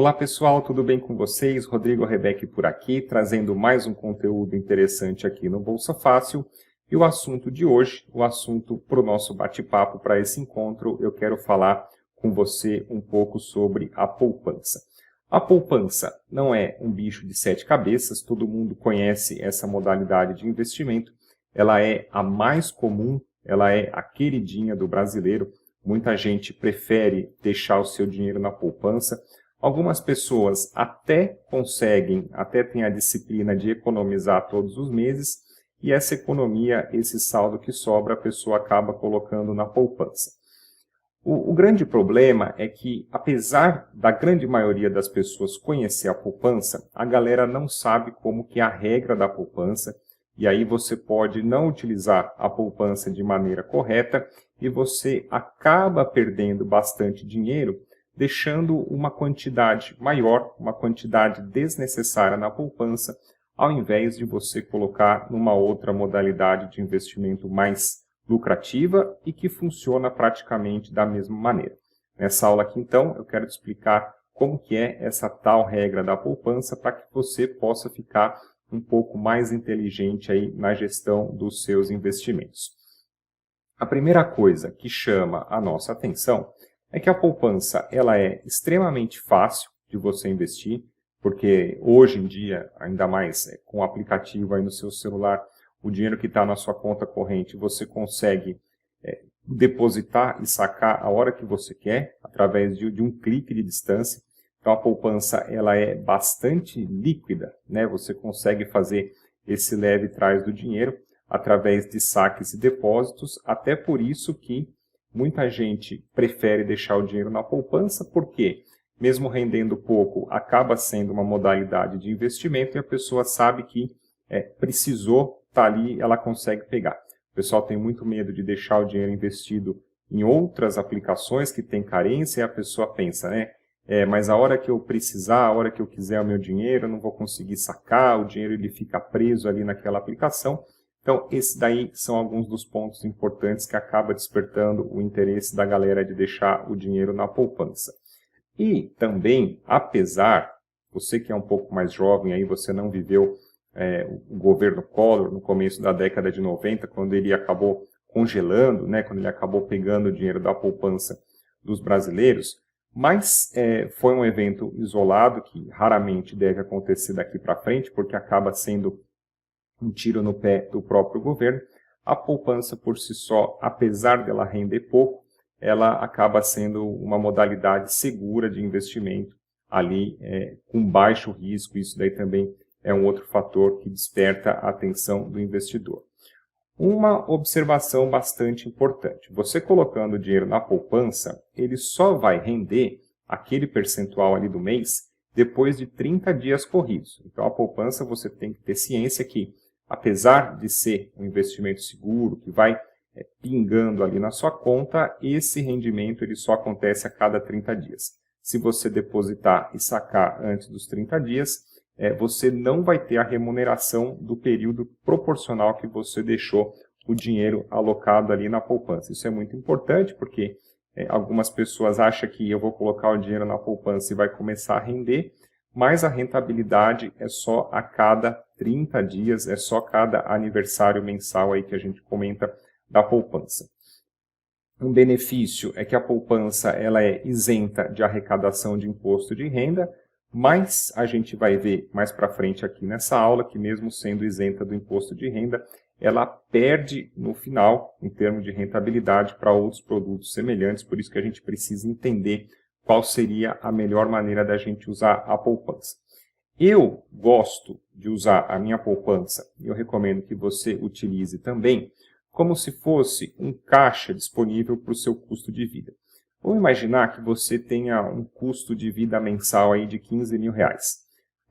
Olá pessoal, tudo bem com vocês? Rodrigo Rebeck por aqui, trazendo mais um conteúdo interessante aqui no Bolsa Fácil. E o assunto de hoje, o assunto para o nosso bate-papo, para esse encontro, eu quero falar com você um pouco sobre a poupança. A poupança não é um bicho de sete cabeças, todo mundo conhece essa modalidade de investimento. Ela é a mais comum, ela é a queridinha do brasileiro. Muita gente prefere deixar o seu dinheiro na poupança. Algumas pessoas até conseguem, até têm a disciplina de economizar todos os meses, e essa economia, esse saldo que sobra, a pessoa acaba colocando na poupança. O grande problema é que, apesar da grande maioria das pessoas conhecer a poupança, a galera não sabe como que é a regra da poupança, e aí você pode não utilizar a poupança de maneira correta, e você acaba perdendo bastante dinheiro, deixando uma quantidade maior, uma quantidade desnecessária na poupança, ao invés de você colocar numa outra modalidade de investimento mais lucrativa e que funciona praticamente da mesma maneira. Nessa aula aqui, então, eu quero te explicar como que é essa tal regra da poupança para que você possa ficar um pouco mais inteligente aí na gestão dos seus investimentos. A primeira coisa que chama a nossa atenção é que a poupança ela é extremamente fácil de você investir, porque hoje em dia, ainda mais com o aplicativo aí no seu celular, o dinheiro que está na sua conta corrente, você consegue depositar e sacar a hora que você quer, através de um clique de distância. Então a poupança ela é bastante líquida, né? Você consegue fazer esse leve trás do dinheiro através de saques e depósitos, até por isso que muita gente prefere deixar o dinheiro na poupança, porque mesmo rendendo pouco, acaba sendo uma modalidade de investimento e a pessoa sabe que precisou estar ali, ela consegue pegar. O pessoal tem muito medo de deixar o dinheiro investido em outras aplicações que tem carência e a pessoa pensa, né? Mas a hora que eu precisar, a hora que eu quiser o meu dinheiro, eu não vou conseguir sacar, o dinheiro ele fica preso ali naquela aplicação. Então, esses daí são alguns dos pontos importantes que acaba despertando o interesse da galera de deixar o dinheiro na poupança. E também, apesar, você que é um pouco mais jovem, aí você não viveu o governo Collor no começo da década de 90, quando ele acabou congelando, né, quando ele acabou pegando o dinheiro da poupança dos brasileiros, mas foi um evento isolado que raramente deve acontecer daqui para frente, porque acaba sendo um tiro no pé do próprio governo. A poupança por si só, apesar dela render pouco, ela acaba sendo uma modalidade segura de investimento ali com baixo risco. Isso daí também é um outro fator que desperta a atenção do investidor. Uma observação bastante importante. Você colocando o dinheiro na poupança, ele só vai render aquele percentual ali do mês depois de 30 dias corridos. Então a poupança você tem que ter ciência que, apesar de ser um investimento seguro, que vai pingando ali na sua conta, esse rendimento ele só acontece a cada 30 dias. Se você depositar e sacar antes dos 30 dias, você não vai ter a remuneração do período proporcional que você deixou o dinheiro alocado ali na poupança. Isso é muito importante porque algumas pessoas acham que eu vou colocar o dinheiro na poupança e vai começar a render, mas a rentabilidade é só a cada 30 dias, é só cada aniversário mensal aí que a gente comenta da poupança. Um benefício é que a poupança ela é isenta de arrecadação de imposto de renda, mas a gente vai ver mais para frente aqui nessa aula que mesmo sendo isenta do imposto de renda, ela perde no final, em termos de rentabilidade, para outros produtos semelhantes, por isso que a gente precisa entender qual seria a melhor maneira da gente usar a poupança. Eu gosto de usar a minha poupança, e eu recomendo que você utilize também, como se fosse um caixa disponível para o seu custo de vida. Vamos imaginar que você tenha um custo de vida mensal aí de 15 mil reais.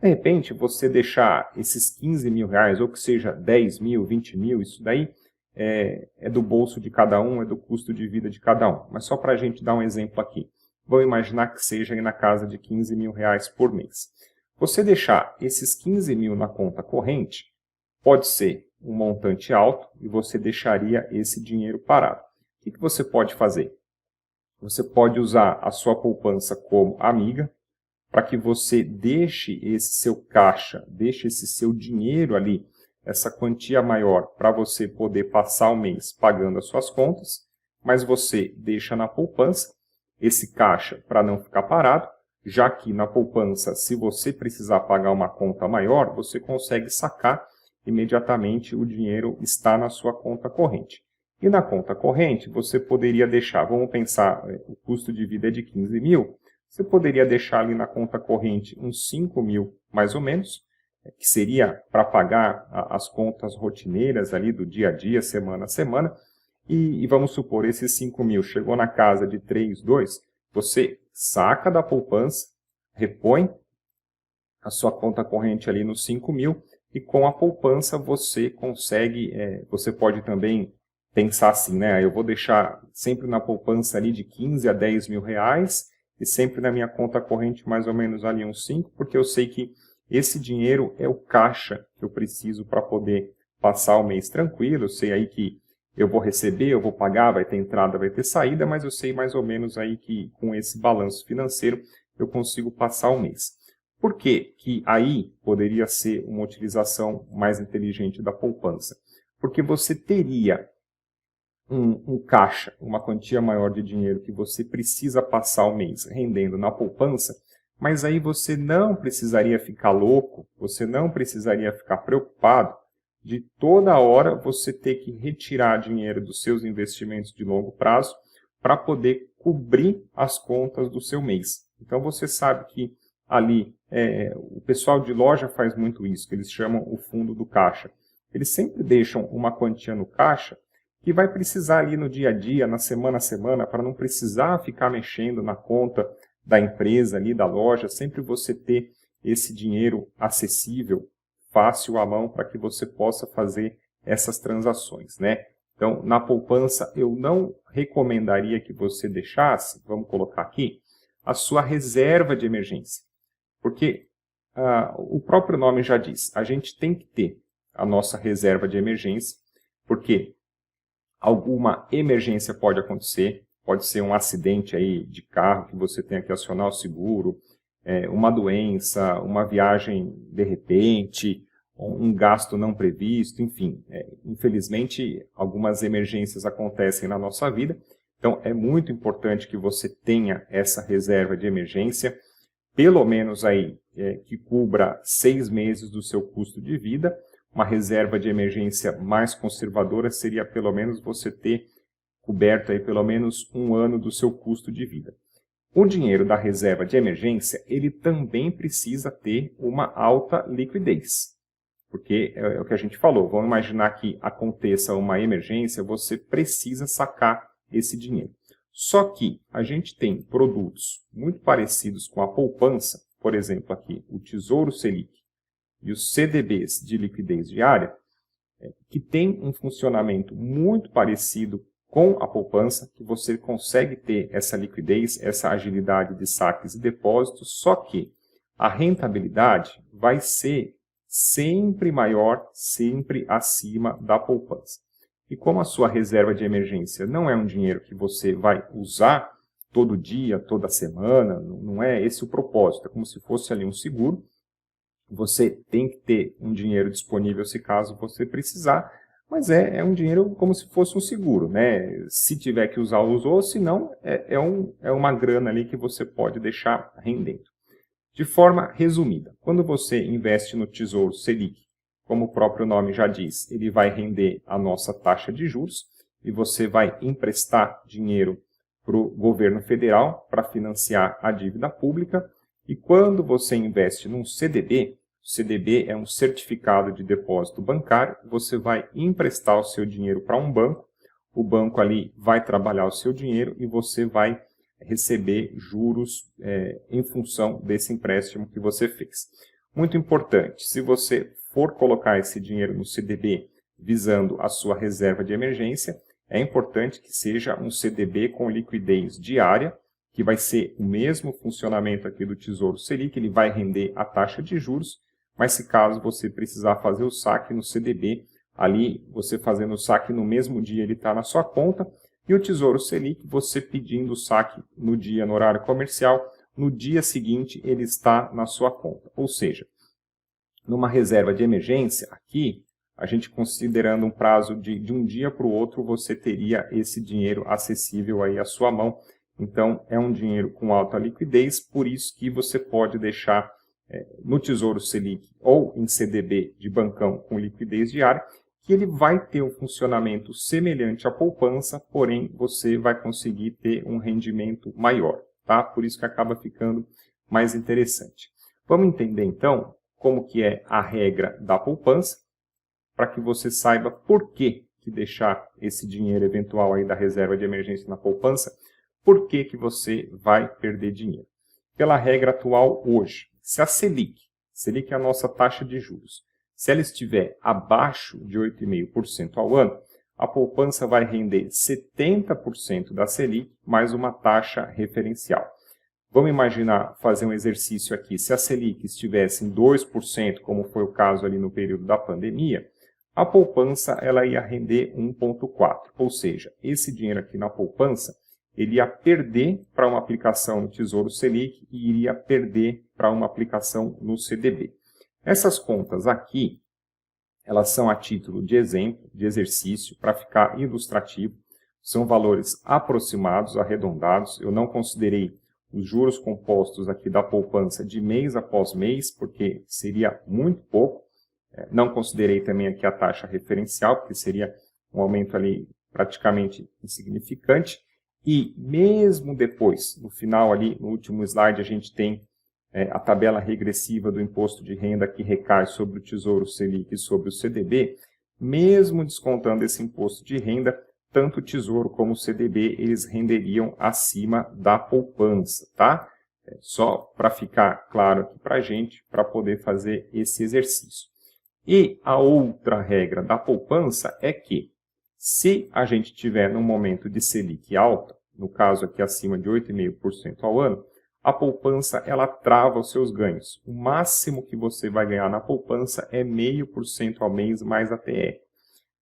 De repente, você deixar esses 15 mil reais, ou que seja 10 mil, 20 mil, isso daí é do bolso de cada um, é do custo de vida de cada um. Mas só para a gente dar um exemplo aqui. Vamos imaginar que seja aí na casa de 15 mil reais por mês. Você deixar esses 15 mil na conta corrente, pode ser um montante alto e você deixaria esse dinheiro parado. O que você pode fazer? Você pode usar a sua poupança como amiga, para que você deixe esse seu caixa, deixe esse seu dinheiro ali, essa quantia maior, para você poder passar o mês pagando as suas contas, mas você deixa na poupança esse caixa para não ficar parado, já que na poupança, se você precisar pagar uma conta maior, você consegue sacar imediatamente, o dinheiro está na sua conta corrente. E na conta corrente, você poderia deixar, vamos pensar, o custo de vida é de 15 mil, você poderia deixar ali na conta corrente uns 5 mil, mais ou menos, que seria para pagar as contas rotineiras ali do dia a dia, semana a semana, e vamos supor, esses 5 mil chegou na casa de 3, 2, você saca da poupança, repõe a sua conta corrente ali nos 5 mil, e com a poupança você consegue, você pode também pensar assim, né? Eu vou deixar sempre na poupança ali de 15 a 10 mil reais, e sempre na minha conta corrente mais ou menos ali uns 5, porque eu sei que esse dinheiro é o caixa que eu preciso para poder passar o mês tranquilo. Eu sei aí que eu vou receber, eu vou pagar, vai ter entrada, vai ter saída, mas eu sei mais ou menos aí que com esse balanço financeiro eu consigo passar o mês. Por que que aí poderia ser uma utilização mais inteligente da poupança? Porque você teria um caixa, uma quantia maior de dinheiro que você precisa passar o mês rendendo na poupança, mas aí você não precisaria ficar louco, você não precisaria ficar preocupado de toda hora você ter que retirar dinheiro dos seus investimentos de longo prazo para poder cobrir as contas do seu mês. Então você sabe que ali, o pessoal de loja faz muito isso, que eles chamam o fundo do caixa. Eles sempre deixam uma quantia no caixa que vai precisar ali no dia a dia, na semana a semana, para não precisar ficar mexendo na conta da empresa ali, da loja, sempre você ter esse dinheiro acessível, fácil à mão, para que você possa fazer essas transações, né? Então, na poupança, eu não recomendaria que você deixasse, vamos colocar aqui, a sua reserva de emergência. Porque o próprio nome já diz, a gente tem que ter a nossa reserva de emergência, porque alguma emergência pode acontecer, pode ser um acidente aí de carro que você tenha que acionar o seguro, uma doença, uma viagem de repente, um gasto não previsto, enfim. Infelizmente, algumas emergências acontecem na nossa vida, então é muito importante que você tenha essa reserva de emergência, pelo menos aí que cubra 6 meses do seu custo de vida. Uma reserva de emergência mais conservadora seria pelo menos você ter coberto aí pelo menos 1 ano do seu custo de vida. O dinheiro da reserva de emergência, ele também precisa ter uma alta liquidez. Porque é o que a gente falou, vamos imaginar que aconteça uma emergência, você precisa sacar esse dinheiro. Só que a gente tem produtos muito parecidos com a poupança, por exemplo aqui o Tesouro Selic e os CDBs de liquidez diária, que tem um funcionamento muito parecido com a poupança, que você consegue ter essa liquidez, essa agilidade de saques e depósitos, só que a rentabilidade vai ser sempre maior, sempre acima da poupança. E como a sua reserva de emergência não é um dinheiro que você vai usar todo dia, toda semana, não é esse o propósito, é como se fosse ali um seguro. Você tem que ter um dinheiro disponível se caso você precisar, mas é um dinheiro como se fosse um seguro, né? Se tiver que usar, usou, se não, é uma grana ali que você pode deixar rendendo. De forma resumida, quando você investe no Tesouro Selic, como o próprio nome já diz, ele vai render a nossa taxa de juros e você vai emprestar dinheiro para o governo federal para financiar a dívida pública. E quando você investe num CDB, o CDB é um certificado de depósito bancário, você vai emprestar o seu dinheiro para um banco, o banco ali vai trabalhar o seu dinheiro e você vai receber juros em função desse empréstimo que você fez. Muito importante, se você for colocar esse dinheiro no CDB visando a sua reserva de emergência, é importante que seja um CDB com liquidez diária, que vai ser o mesmo funcionamento aqui do Tesouro Selic, ele vai render a taxa de juros, mas se caso você precisar fazer o saque no CDB, ali você fazendo o saque no mesmo dia ele está na sua conta, e o Tesouro Selic, você pedindo o saque no dia, no horário comercial, no dia seguinte ele está na sua conta. Ou seja, numa reserva de emergência, aqui, a gente considerando um prazo de um dia para o outro, você teria esse dinheiro acessível aí à sua mão. Então, é um dinheiro com alta liquidez, por isso que você pode deixar no Tesouro Selic ou em CDB de bancão com liquidez diária, que ele vai ter um funcionamento semelhante à poupança, porém você vai conseguir ter um rendimento maior, tá? Por isso que acaba ficando mais interessante. Vamos entender então como que é a regra da poupança, para que você saiba por que deixar esse dinheiro eventual aí da reserva de emergência na poupança, por que você vai perder dinheiro. Pela regra atual hoje, se a Selic é a nossa taxa de juros, se ela estiver abaixo de 8,5% ao ano, a poupança vai render 70% da Selic mais uma taxa referencial. Vamos imaginar fazer um exercício aqui. Se a Selic estivesse em 2%, como foi o caso ali no período da pandemia, a poupança ela ia render 1,4%. Ou seja, esse dinheiro aqui na poupança, ele ia perder para uma aplicação no Tesouro Selic e iria perder para uma aplicação no CDB. Essas contas aqui, elas são a título de exemplo, de exercício, para ficar ilustrativo. São valores aproximados, arredondados. Eu não considerei os juros compostos aqui da poupança de mês após mês, porque seria muito pouco. Não considerei também aqui a taxa referencial, porque seria um aumento ali praticamente insignificante. E mesmo depois, no final ali, no último slide, a gente tem a tabela regressiva do imposto de renda que recai sobre o Tesouro Selic e sobre o CDB. Mesmo descontando esse imposto de renda, tanto o Tesouro como o CDB, eles renderiam acima da poupança, tá? Só para ficar claro aqui para a gente, para poder fazer esse exercício. E a outra regra da poupança é que, se a gente tiver num momento de Selic alta, no caso aqui acima de 8,5% ao ano, a poupança ela trava os seus ganhos. O máximo que você vai ganhar na poupança é 0,5% ao mês mais a TR.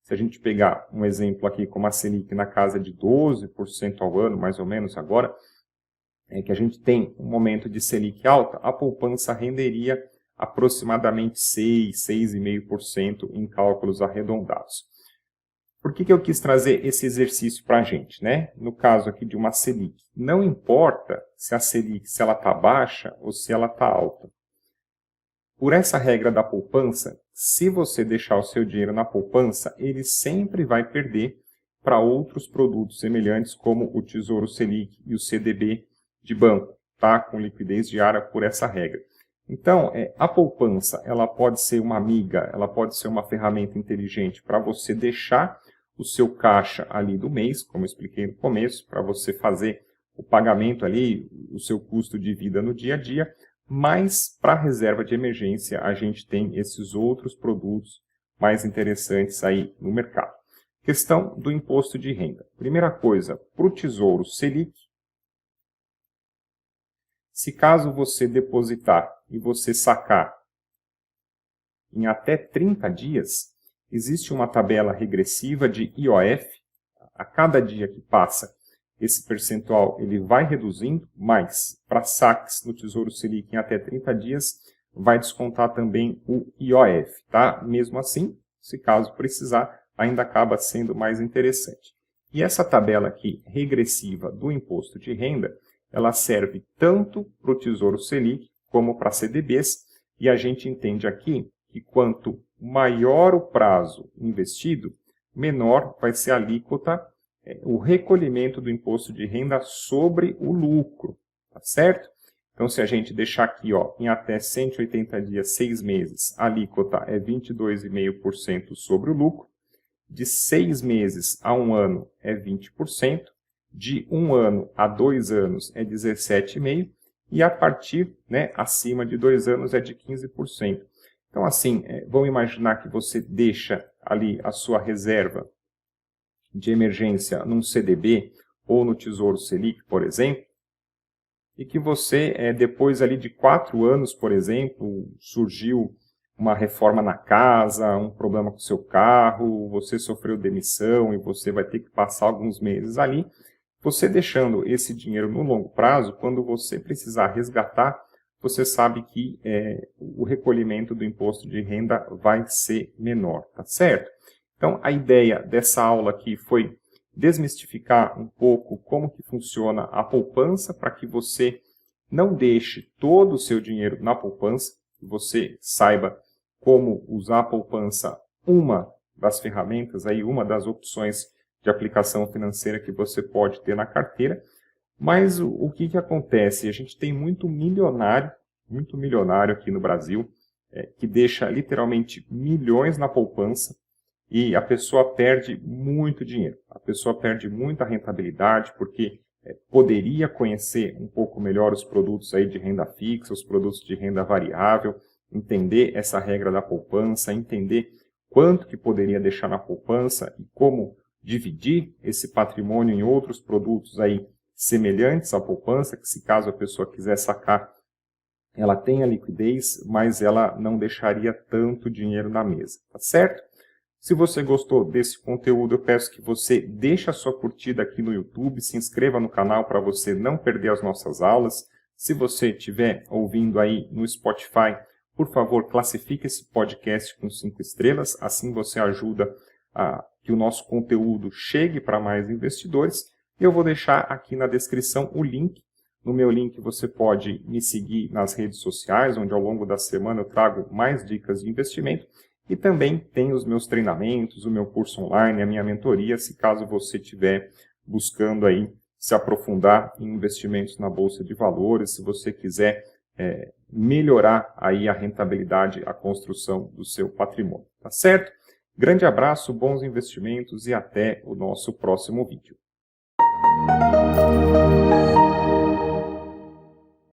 Se a gente pegar um exemplo aqui como a Selic na casa de 12% ao ano, mais ou menos agora, que a gente tem um momento de Selic alta, a poupança renderia aproximadamente 6,5% em cálculos arredondados. Por que eu quis trazer esse exercício para a gente, né? No caso aqui de uma Selic, não importa se a Selic ela está baixa ou se ela está alta. Por essa regra da poupança, se você deixar o seu dinheiro na poupança, ele sempre vai perder para outros produtos semelhantes como o Tesouro Selic e o CDB de banco, tá? Com liquidez diária por essa regra. Então, a poupança ela pode ser uma amiga, ela pode ser uma ferramenta inteligente para você deixar o seu caixa ali do mês, como eu expliquei no começo, para você fazer o pagamento ali, o seu custo de vida no dia a dia, mas para a reserva de emergência a gente tem esses outros produtos mais interessantes aí no mercado. Questão do imposto de renda. Primeira coisa, para o Tesouro Selic, se caso você depositar e você sacar em até 30 dias, existe uma tabela regressiva de IOF. A cada dia que passa, esse percentual ele vai reduzindo, mas para saques no Tesouro Selic em até 30 dias, vai descontar também o IOF. Tá? Mesmo assim, se caso precisar, ainda acaba sendo mais interessante. E essa tabela aqui, regressiva do imposto de renda, ela serve tanto para o Tesouro Selic como para CDBs, e a gente entende aqui que quanto maior o prazo investido, menor vai ser a alíquota, o recolhimento do imposto de renda sobre o lucro, tá certo? Então, se a gente deixar aqui em até 180 dias, 6 meses, a alíquota é 22,5% sobre o lucro, de 6 meses a 1 ano é 20%, de 1 ano a 2 anos é 17,5%, e a partir, acima de 2 anos é de 15%. Então, assim, vamos imaginar que você deixa ali a sua reserva de emergência num CDB ou no Tesouro Selic, por exemplo, e que você, depois ali de 4 anos, por exemplo, surgiu uma reforma na casa, um problema com o seu carro, você sofreu demissão e você vai ter que passar alguns meses ali, Você deixando esse dinheiro no longo prazo, quando você precisar resgatar, você sabe que o recolhimento do imposto de renda vai ser menor, tá certo? Então, a ideia dessa aula aqui foi desmistificar um pouco como que funciona a poupança, para que você não deixe todo o seu dinheiro na poupança, que você saiba como usar a poupança, uma das ferramentas, aí, uma das opções de aplicação financeira que você pode ter na carteira. Mas o que acontece? A gente tem muito milionário aqui no Brasil, que deixa literalmente milhões na poupança e a pessoa perde muito dinheiro. A pessoa perde muita rentabilidade porque poderia conhecer um pouco melhor os produtos aí de renda fixa, os produtos de renda variável, entender essa regra da poupança, entender quanto que poderia deixar na poupança e como dividir esse patrimônio em outros produtos aí semelhantes à poupança, que se caso a pessoa quiser sacar, ela tenha liquidez, mas ela não deixaria tanto dinheiro na mesa, tá certo? Se você gostou desse conteúdo, eu peço que você deixe a sua curtida aqui no YouTube, se inscreva no canal para você não perder as nossas aulas. Se você estiver ouvindo aí no Spotify, por favor, classifique esse podcast com 5 estrelas, assim você ajuda a que o nosso conteúdo chegue para mais investidores. Eu vou deixar aqui na descrição o link. No meu link você pode me seguir nas redes sociais, onde ao longo da semana eu trago mais dicas de investimento. E também tem os meus treinamentos, o meu curso online, a minha mentoria, se caso você estiver buscando aí se aprofundar em investimentos na Bolsa de Valores, se você quiser melhorar aí a rentabilidade, a construção do seu patrimônio, tá certo? Grande abraço, bons investimentos e até o nosso próximo vídeo.